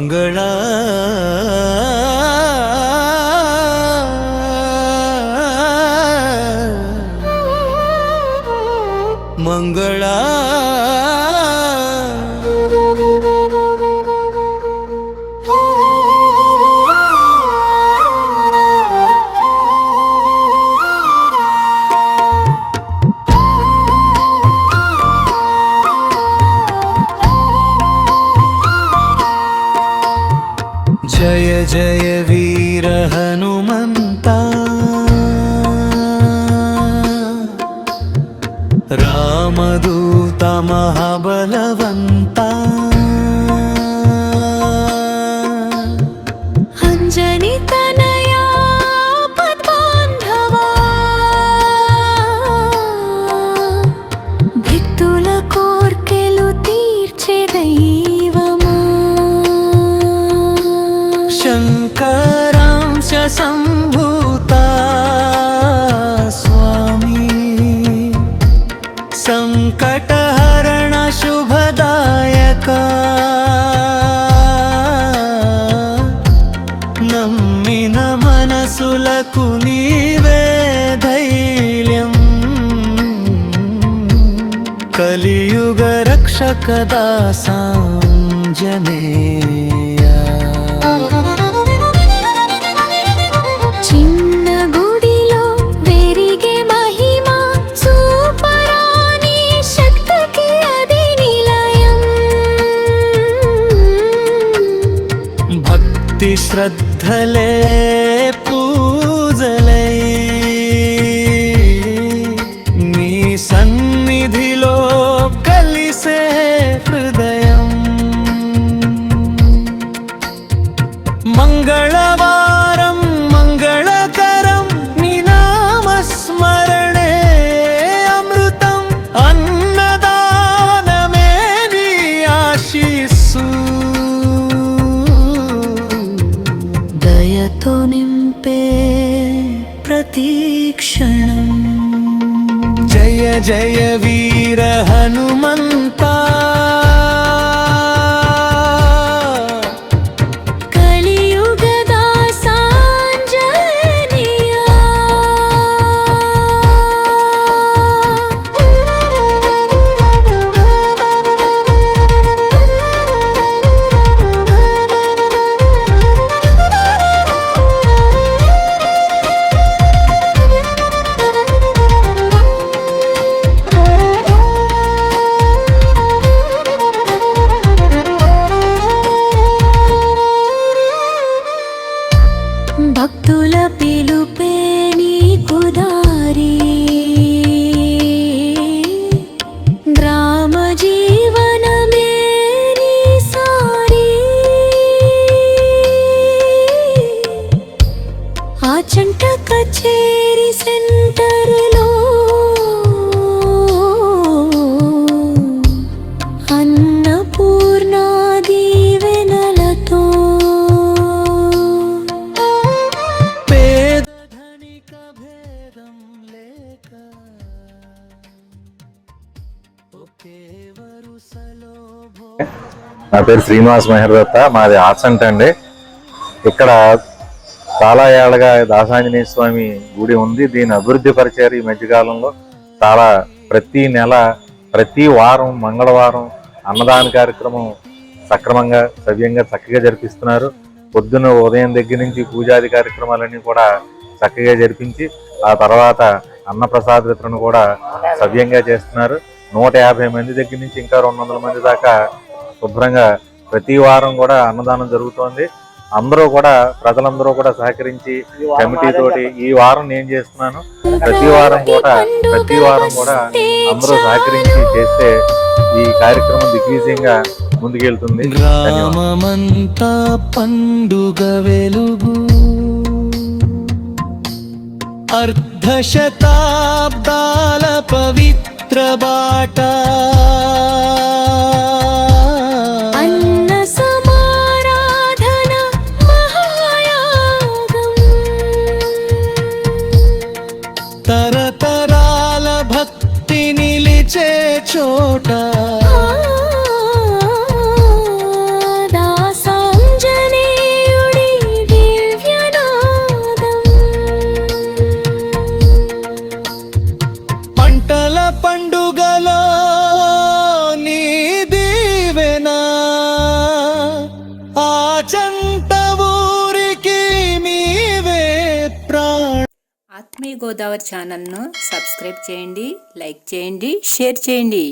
మంగళ మంగళ जय जय वीर हनुमंता रामदूत महाबलवंता अंजनी तनया पद्बांधवा भिक्तुल कोर्केलु तीर्चे दैवमा शंकरांश संभूता स्वामी संकटहरण शुभदायका नम्मिन मनसुలకు నీవే ధైర్యం కలియుగ రక్షక దాసాంజనేయ చిన్న గుడిలో వెరిగే మహిమ సూపరాని శక్తికి అది నిలయం భక్తి శ్రద్ధలే పూజలై నీ సన్నిధిలో కలిసే హృదయం మంగళవారం మంగళకరం నీ నామస్మరణే అమృతం అన్నదానమే నీ ఆశీస్సు దయతో నింపే ప్రతీక్షణం జయ జయ వీర హనుమంతా కలియుగ దాసాంజనేయ భక్తుల పిలుపే నీకు దారి గ్రామ జీవనమే నీ సారి ఆచంట కచేరి సెంటర్లో అన్నపూర్ణ దీవెనలతో పేద ధనిక భేదం లేక ఒకే వరుసలో నా పేరు శ్రీనివాస్ మెహర్దత్త, మాది ఆర్సంట్ అండి. ఇక్కడ చాలా ఏళ్ళగా దాసాంజనేయ స్వామి గుడి ఉంది. దీన్ని అభివృద్ధి పరిచారు ఈ మధ్యకాలంలో. చాలా ప్రతి నెల ప్రతి వారం మంగళవారం అన్నదాన కార్యక్రమం సక్రమంగా సవ్యంగా చక్కగా జరిపిస్తున్నారు. పొద్దున్న ఉదయం దగ్గర నుంచి పూజాది కార్యక్రమాలన్నీ కూడా చక్కగా జరిపించి ఆ తర్వాత అన్నప్రసాద వితరణ కూడా సవ్యంగా చేస్తున్నారు. 150 మంది దగ్గర నుంచి ఇంకా 200 మంది దాకా శుభ్రంగా ప్రతి వారం కూడా అన్నదానం జరుగుతోంది. అందరూ కూడా ప్రజలందరూ కూడా సహకరించి కమిటీ తోటి ఈ వారం నేను చేస్తున్నాను. ప్రతి వారం కూడా అందరూ సహకరించి చేస్తే ఈ కార్యక్రమం దిగ్విజయంగా ముందుకెళ్తుంది. గ్రామమంతా పండుగ వెలుగు అర్ధశతాబ్దాల పవిత్ర బాట అన్న సమారాధన మహాయాగం తరతరాల భక్తి నిలిచే చోట దాసాంజనేయ ఆటల పండుగలో నీ దీవెనా ఆ చంట ఊరికి మీవే ప్రాణ. ఆత్మీయ గోదావరి ఛానల్ను సబ్స్క్రైబ్ చేయండి, లైక్ చేయండి, షేర్ చేయండి.